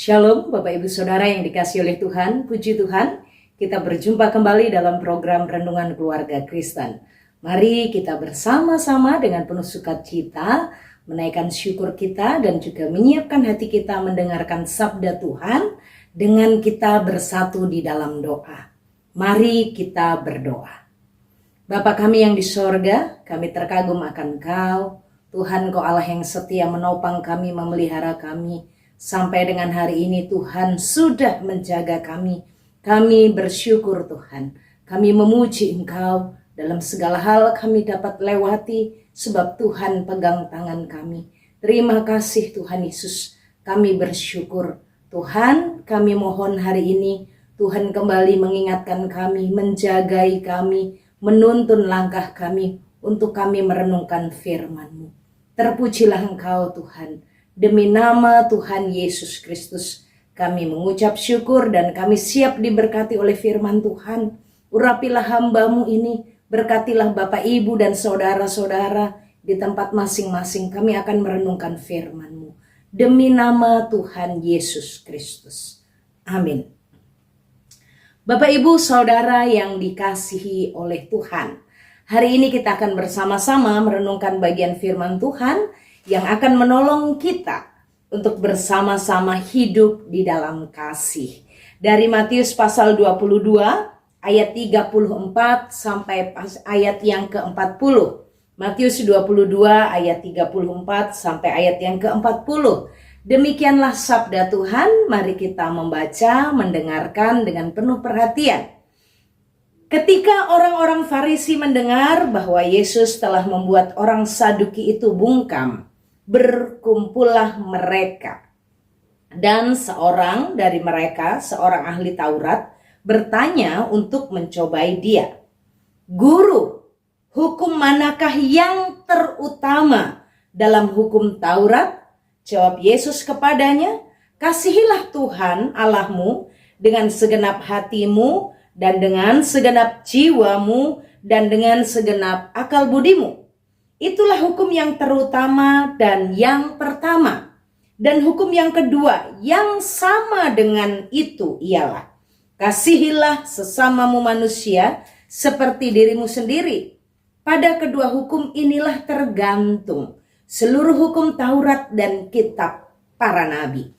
Shalom Bapak Ibu Saudara yang dikasihi oleh Tuhan, puji Tuhan, kita berjumpa kembali dalam program Renungan Keluarga Kristen. Mari kita bersama-sama dengan penuh sukacita menaikkan syukur kita dan juga menyiapkan hati kita mendengarkan sabda Tuhan dengan kita bersatu di dalam doa. Mari kita berdoa. Bapa kami yang di sorga, kami terkagum akan Kau. Tuhan, Kau Allah yang setia menopang kami, memelihara kami. Sampai dengan hari ini Tuhan sudah menjaga kami. Kami bersyukur Tuhan. Kami memuji Engkau. Dalam segala hal kami dapat lewati sebab Tuhan pegang tangan kami. Terima kasih Tuhan Yesus. Kami bersyukur. Tuhan, kami mohon hari ini Tuhan kembali mengingatkan kami, menjagai kami, menuntun langkah kami untuk kami merenungkan firman-Mu. Terpujilah Engkau Tuhan. Demi nama Tuhan Yesus Kristus, kami mengucap syukur dan kami siap diberkati oleh firman Tuhan. Urapilah hamba-Mu ini, berkatilah Bapak, Ibu, dan saudara-saudara di tempat masing-masing. Kami akan merenungkan firman-Mu. Demi nama Tuhan Yesus Kristus. Amin. Bapak, Ibu, saudara yang dikasihi oleh Tuhan. Hari ini kita akan bersama-sama merenungkan bagian firman Tuhan yang akan menolong kita untuk bersama-sama hidup di dalam kasih. Dari Matius pasal 22 ayat 34 sampai ayat yang ke-40. Matius 22 ayat 34 sampai ayat yang ke-40. Demikianlah sabda Tuhan, mari kita membaca, mendengarkan dengan penuh perhatian. Ketika orang-orang Farisi mendengar bahwa Yesus telah membuat orang Saduki itu bungkam, berkumpullah mereka. Dan seorang dari mereka, seorang ahli Taurat, bertanya untuk mencobai dia. Guru, hukum manakah yang terutama dalam hukum Taurat? Jawab Yesus kepadanya, kasihilah Tuhan Allahmu dengan segenap hatimu dan dengan segenap jiwamu dan dengan segenap akal budimu. Itulah hukum yang terutama dan yang pertama. Dan hukum yang kedua yang sama dengan itu ialah, kasihilah sesamamu manusia seperti dirimu sendiri. Pada kedua hukum inilah tergantung seluruh hukum Taurat dan kitab para nabi.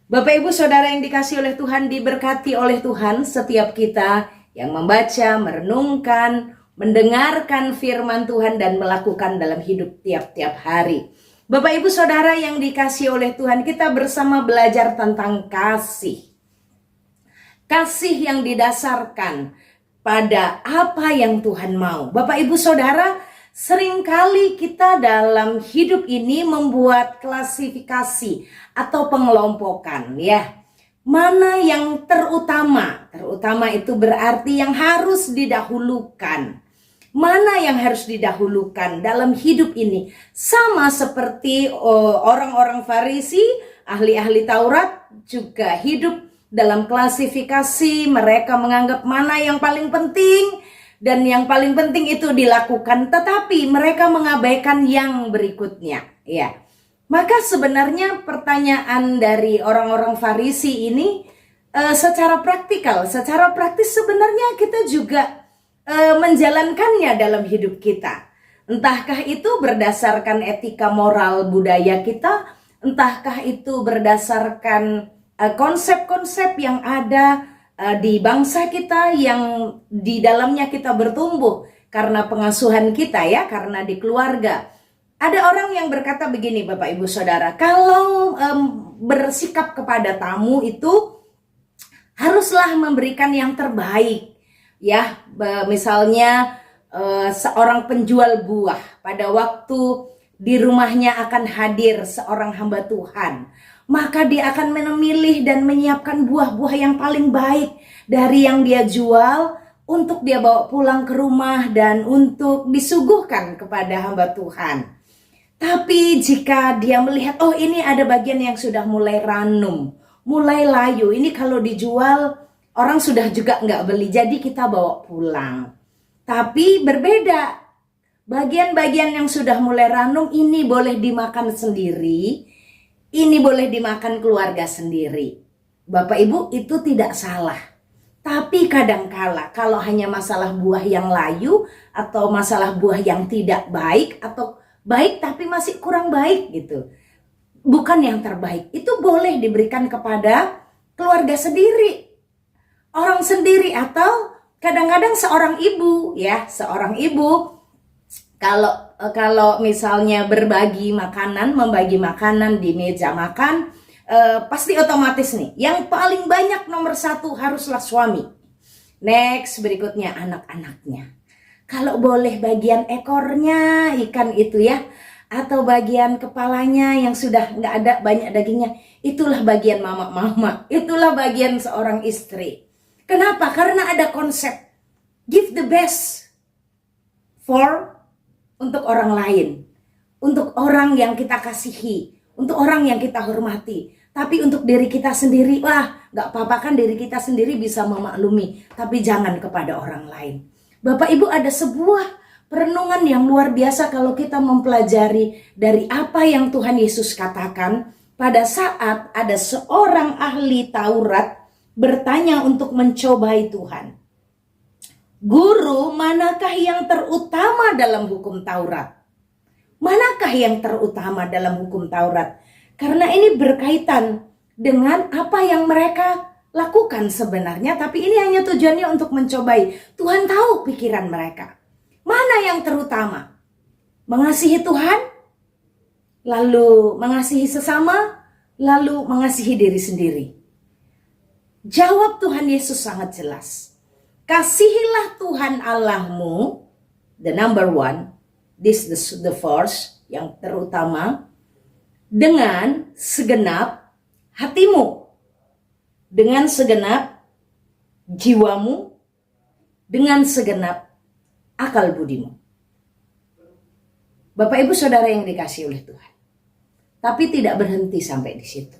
Bapak, Ibu, saudara yang dikasihi oleh Tuhan, diberkati oleh Tuhan setiap kita yang membaca, merenungkan, mendengarkan firman Tuhan dan melakukan dalam hidup tiap-tiap hari. Bapak, Ibu, saudara yang dikasihi oleh Tuhan, kita bersama belajar tentang kasih. Kasih yang didasarkan pada apa yang Tuhan mau. Bapak, Ibu, saudara, seringkali kita dalam hidup ini membuat klasifikasi atau pengelompokan, ya. Mana yang terutama? Terutama itu berarti yang harus didahulukan. Mana yang harus didahulukan dalam hidup ini? Sama seperti orang-orang Farisi, ahli-ahli Taurat juga hidup dalam klasifikasi. Mereka menganggap mana yang paling penting dan yang paling penting itu dilakukan, tetapi mereka mengabaikan yang berikutnya, ya. Maka sebenarnya pertanyaan dari orang-orang Farisi ini secara praktis sebenarnya kita juga menjalankannya dalam hidup kita. Entahkah itu berdasarkan etika moral budaya kita, entahkah itu berdasarkan konsep-konsep yang ada di bangsa kita yang di dalamnya kita bertumbuh karena pengasuhan kita, ya, karena di keluarga. Ada orang yang berkata begini, Bapak, Ibu, saudara, kalau bersikap kepada tamu itu haruslah memberikan yang terbaik. Ya, misalnya seorang penjual buah pada waktu di rumahnya akan hadir seorang hamba Tuhan, maka dia akan memilih dan menyiapkan buah-buah yang paling baik dari yang dia jual untuk dia bawa pulang ke rumah dan untuk disuguhkan kepada hamba Tuhan. Tapi jika dia melihat, oh ini ada bagian yang sudah mulai ranum, mulai layu, ini kalau dijual orang sudah juga nggak beli, jadi kita bawa pulang. Tapi berbeda, bagian-bagian yang sudah mulai ranum ini boleh dimakan sendiri, ini boleh dimakan keluarga sendiri. Bapak Ibu, itu tidak salah. Tapi kadangkala kalau hanya masalah buah yang layu atau masalah buah yang tidak baik atau baik tapi masih kurang baik gitu, bukan yang terbaik, itu boleh diberikan kepada keluarga sendiri, orang sendiri, atau kadang-kadang seorang ibu ya, seorang ibu kalau misalnya berbagi makanan, membagi makanan di meja makan, pasti otomatis nih, yang paling banyak nomor satu haruslah suami. Next, berikutnya anak-anaknya. Kalau boleh bagian ekornya ikan itu ya, atau bagian kepalanya yang sudah nggak ada banyak dagingnya, itulah bagian mama-mama, itulah bagian seorang istri. Kenapa? Karena ada konsep give the best untuk orang lain, untuk orang yang kita kasihi, untuk orang yang kita hormati. Tapi untuk diri kita sendiri, wah gak apa-apa kan, diri kita sendiri bisa memaklumi, tapi jangan kepada orang lain. Bapak Ibu, ada sebuah perenungan yang luar biasa kalau kita mempelajari dari apa yang Tuhan Yesus katakan pada saat ada seorang ahli Taurat bertanya untuk mencobai Tuhan. Guru, manakah yang terutama dalam hukum Taurat? Manakah yang terutama dalam hukum Taurat? Karena ini berkaitan dengan apa yang mereka lakukan sebenarnya, tapi ini hanya tujuannya untuk mencobai. Tuhan tahu pikiran mereka. Mana yang terutama? Mengasihi Tuhan, lalu mengasihi sesama, lalu mengasihi diri sendiri. Jawab Tuhan Yesus sangat jelas. Kasihilah Tuhan Allahmu, the number one, this is the first, yang terutama, dengan segenap hatimu, dengan segenap jiwamu, dengan segenap akal budimu. Bapak Ibu Saudara yang dikasihi oleh Tuhan. Tapi tidak berhenti sampai di situ.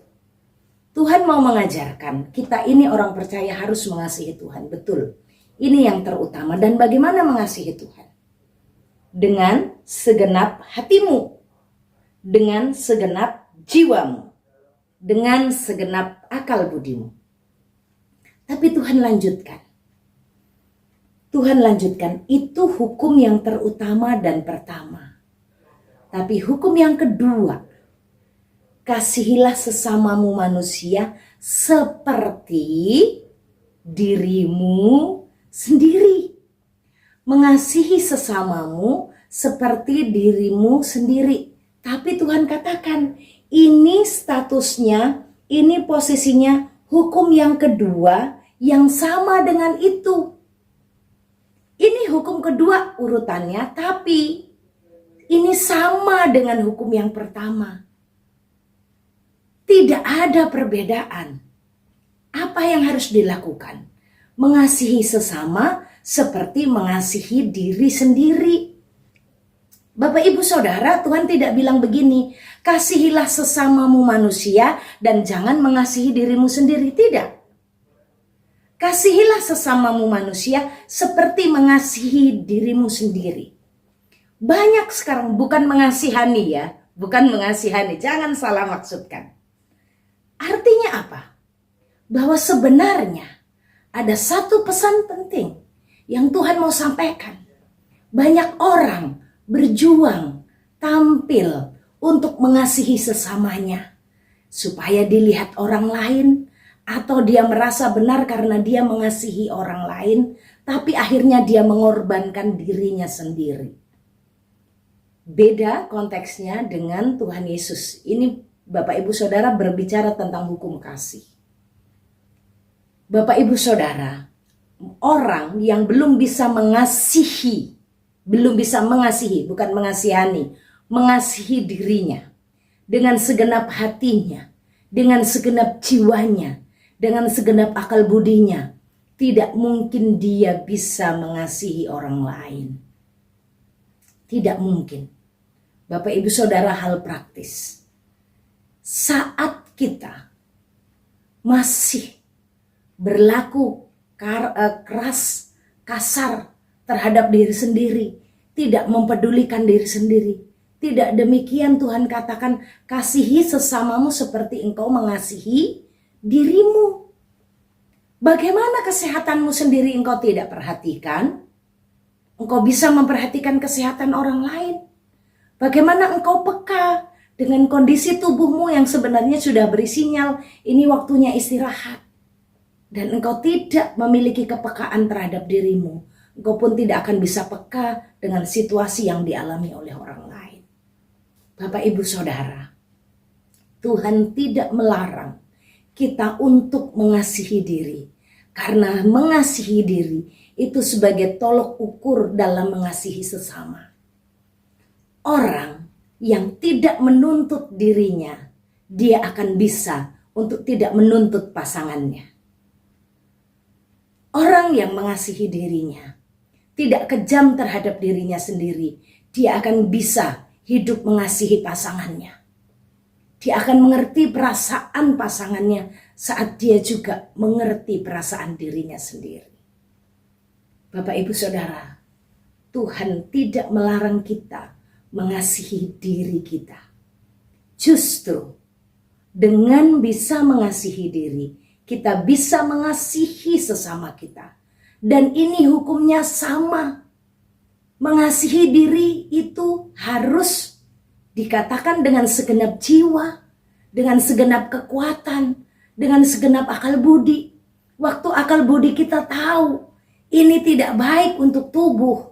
Tuhan mau mengajarkan kita ini orang percaya harus mengasihi Tuhan. Betul. Ini yang terutama. Dan bagaimana mengasihi Tuhan? Dengan segenap hatimu, dengan segenap jiwamu, dengan segenap akal budimu. Tapi Tuhan lanjutkan. Tuhan lanjutkan, itu hukum yang terutama dan pertama. Tapi hukum yang kedua, kasihilah sesamamu manusia seperti dirimu sendiri. Mengasihi sesamamu seperti dirimu sendiri. Tapi Tuhan katakan, ini statusnya, ini posisinya, hukum yang kedua yang sama dengan itu. Ini hukum kedua urutannya, tapi ini sama dengan hukum yang pertama. Tidak ada perbedaan. Apa yang harus dilakukan? Mengasihi sesama seperti mengasihi diri sendiri. Bapak Ibu Saudara, Tuhan tidak bilang begini, kasihilah sesamamu manusia dan jangan mengasihi dirimu sendiri. Tidak. Kasihilah sesamamu manusia seperti mengasihi dirimu sendiri. Banyak sekarang bukan mengasihani ya, bukan mengasihani, jangan salah maksudkan. Artinya apa? Bahwa sebenarnya ada satu pesan penting yang Tuhan mau sampaikan. Banyak orang berjuang, tampil untuk mengasihi sesamanya, supaya dilihat orang lain, atau dia merasa benar karena dia mengasihi orang lain, tapi akhirnya dia mengorbankan dirinya sendiri. Beda konteksnya dengan Tuhan Yesus. Ini Bapak Ibu Saudara berbicara tentang hukum kasih. Bapak Ibu Saudara, orang yang belum bisa mengasihi, bukan mengasihani, mengasihi dirinya dengan segenap hatinya, dengan segenap jiwanya, dengan segenap akal budinya, tidak mungkin dia bisa mengasihi orang lain. Tidak mungkin. Bapak Ibu Saudara, hal praktis. Saat kita masih berlaku keras, kasar terhadap diri sendiri, tidak mempedulikan diri sendiri. Tidak demikian Tuhan katakan, kasihi sesamamu seperti engkau mengasihi dirimu. Bagaimana kesehatanmu sendiri engkau tidak perhatikan? Engkau bisa memperhatikan kesehatan orang lain. Bagaimana engkau peka dengan kondisi tubuhmu yang sebenarnya sudah beri sinyal ini waktunya istirahat. Dan engkau tidak memiliki kepekaan terhadap dirimu. Engkau pun tidak akan bisa peka dengan situasi yang dialami oleh orang lain. Bapak, Ibu, Saudara, Tuhan tidak melarang kita untuk mengasihi diri. Karena mengasihi diri itu sebagai tolok ukur dalam mengasihi sesama. Orang yang tidak menuntut dirinya, dia akan bisa untuk tidak menuntut pasangannya. Orang yang mengasihi dirinya, tidak kejam terhadap dirinya sendiri, dia akan bisa hidup mengasihi pasangannya. Dia akan mengerti perasaan pasangannya saat dia juga mengerti perasaan dirinya sendiri. Bapak, Ibu, Saudara, Tuhan tidak melarang kita mengasihi diri kita. Justru dengan bisa mengasihi diri, kita bisa mengasihi sesama kita. Dan ini hukumnya sama. Mengasihi diri itu harus dikatakan dengan segenap jiwa, dengan segenap kekuatan, dengan segenap akal budi. Waktu akal budi kita tahu ini tidak baik untuk tubuh,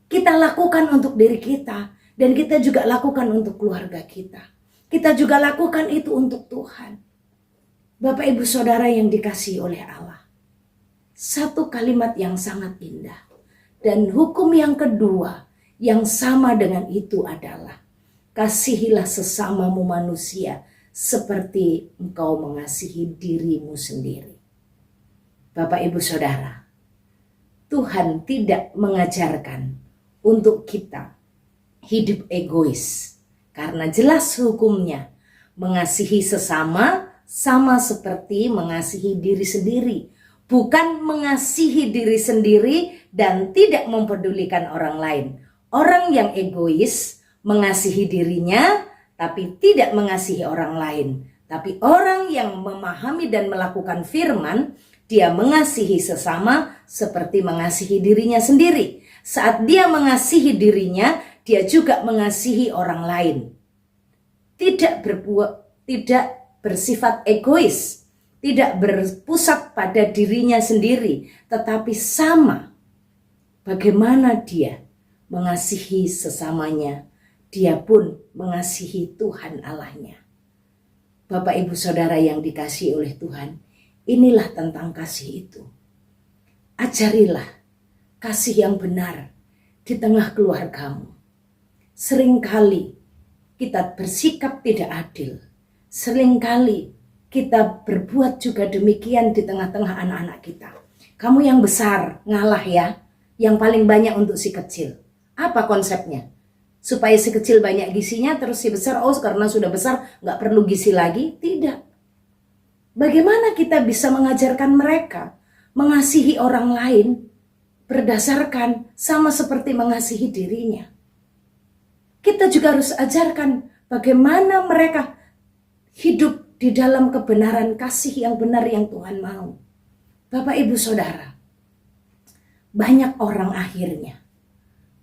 kita lakukan untuk diri kita, dan kita juga lakukan untuk keluarga kita. Kita juga lakukan itu untuk Tuhan. Bapak, Ibu, Saudara yang dikasihi oleh Allah. Satu kalimat yang sangat indah. Dan hukum yang kedua yang sama dengan itu adalah kasihilah sesamamu manusia seperti engkau mengasihi dirimu sendiri. Bapak, Ibu, Saudara, Tuhan tidak mengajarkan untuk kita hidup egois. Karena jelas hukumnya, mengasihi sesama sama seperti mengasihi diri sendiri. Bukan mengasihi diri sendiri dan tidak mempedulikan orang lain. Orang yang egois mengasihi dirinya tapi tidak mengasihi orang lain. Tapi orang yang memahami dan melakukan firman, dia mengasihi sesama seperti mengasihi dirinya sendiri. Saat dia mengasihi dirinya, dia juga mengasihi orang lain. Tidak bersifat egois, tidak berpusat pada dirinya sendiri, tetapi sama bagaimana dia mengasihi sesamanya, dia pun mengasihi Tuhan Allahnya. Bapak, Ibu, Saudara yang dikasihi oleh Tuhan, inilah tentang kasih itu. Ajarilah kasih yang benar di tengah keluargamu. Seringkali kita bersikap tidak adil. Seringkali kita berbuat juga demikian di tengah-tengah anak-anak kita. Kamu yang besar ngalah ya, yang paling banyak untuk si kecil. Apa konsepnya? Supaya si kecil banyak gizinya, terus si besar, karena sudah besar gak perlu gizi lagi? Tidak. Bagaimana kita bisa mengajarkan mereka mengasihi orang lain berdasarkan sama seperti mengasihi dirinya? Kita juga harus ajarkan bagaimana mereka hidup di dalam kebenaran kasih yang benar yang Tuhan mau. Bapak, Ibu, Saudara, banyak orang akhirnya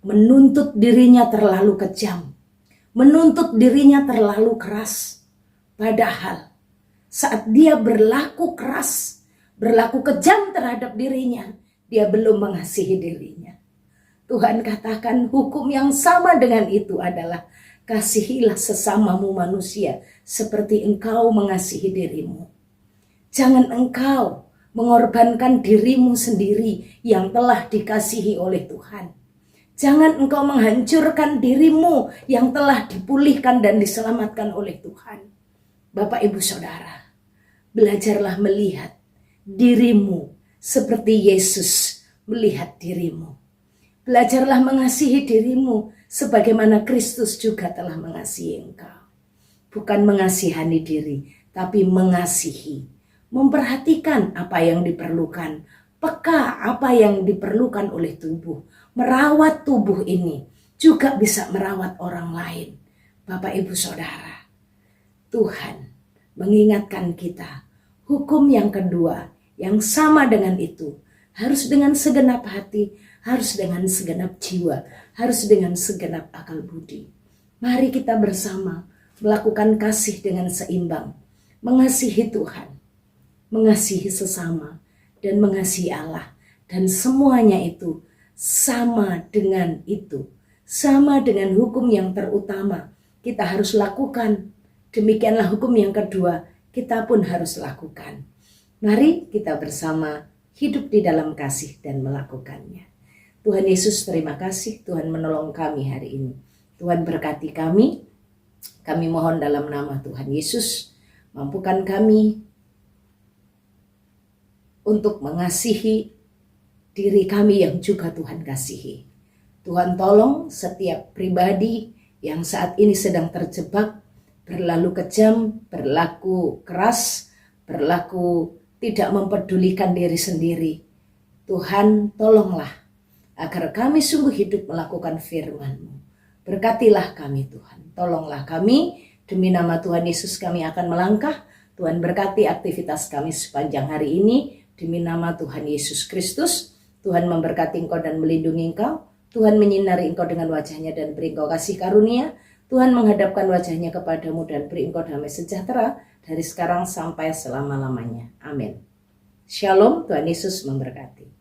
menuntut dirinya terlalu kejam, menuntut dirinya terlalu keras. Padahal saat dia berlaku keras, berlaku kejam terhadap dirinya, dia belum mengasihi dirinya. Tuhan katakan hukum yang sama dengan itu adalah kasihilah sesamamu manusia seperti engkau mengasihi dirimu. Jangan engkau mengorbankan dirimu sendiri yang telah dikasihi oleh Tuhan. Jangan engkau menghancurkan dirimu yang telah dipulihkan dan diselamatkan oleh Tuhan. Bapak, Ibu, Saudara, belajarlah melihat dirimu seperti Yesus melihat dirimu. Belajarlah mengasihi dirimu sebagaimana Kristus juga telah mengasihi engkau. Bukan mengasihani diri, tapi mengasihi. Memperhatikan apa yang diperlukan. Peka apa yang diperlukan oleh tubuh. Merawat tubuh ini juga bisa merawat orang lain. Bapak, Ibu, Saudara, Tuhan mengingatkan kita hukum yang kedua yang sama dengan itu, harus dengan segenap hati, harus dengan segenap jiwa, harus dengan segenap akal budi. Mari kita bersama melakukan kasih dengan seimbang, mengasihi Tuhan, mengasihi sesama, dan mengasihi Allah. Dan semuanya itu sama dengan itu, sama dengan hukum yang terutama kita harus lakukan. Demikianlah hukum yang kedua kita pun harus lakukan. Mari kita bersama hidup di dalam kasih dan melakukannya. Tuhan Yesus, terima kasih Tuhan menolong kami hari ini. Tuhan berkati kami. Kami mohon dalam nama Tuhan Yesus, mampukan kami untuk mengasihi diri kami yang juga Tuhan kasihi. Tuhan tolong setiap pribadi yang saat ini sedang terjebak, berlalu kejam, berlaku keras, berlaku tidak mempedulikan diri sendiri. Tuhan tolonglah agar kami sungguh hidup melakukan firman-Mu. Berkatilah kami Tuhan, tolonglah kami, demi nama Tuhan Yesus kami akan melangkah. Tuhan berkati aktivitas kami sepanjang hari ini, demi nama Tuhan Yesus Kristus. Tuhan memberkati engkau dan melindungi engkau. Tuhan menyinari engkau dengan wajahnya dan beri engkau kasih karunia. Tuhan menghadapkan wajahnya kepadamu dan beri engkau damai sejahtera dari sekarang sampai selama-lamanya. Amin. Shalom, Tuhan Yesus memberkati.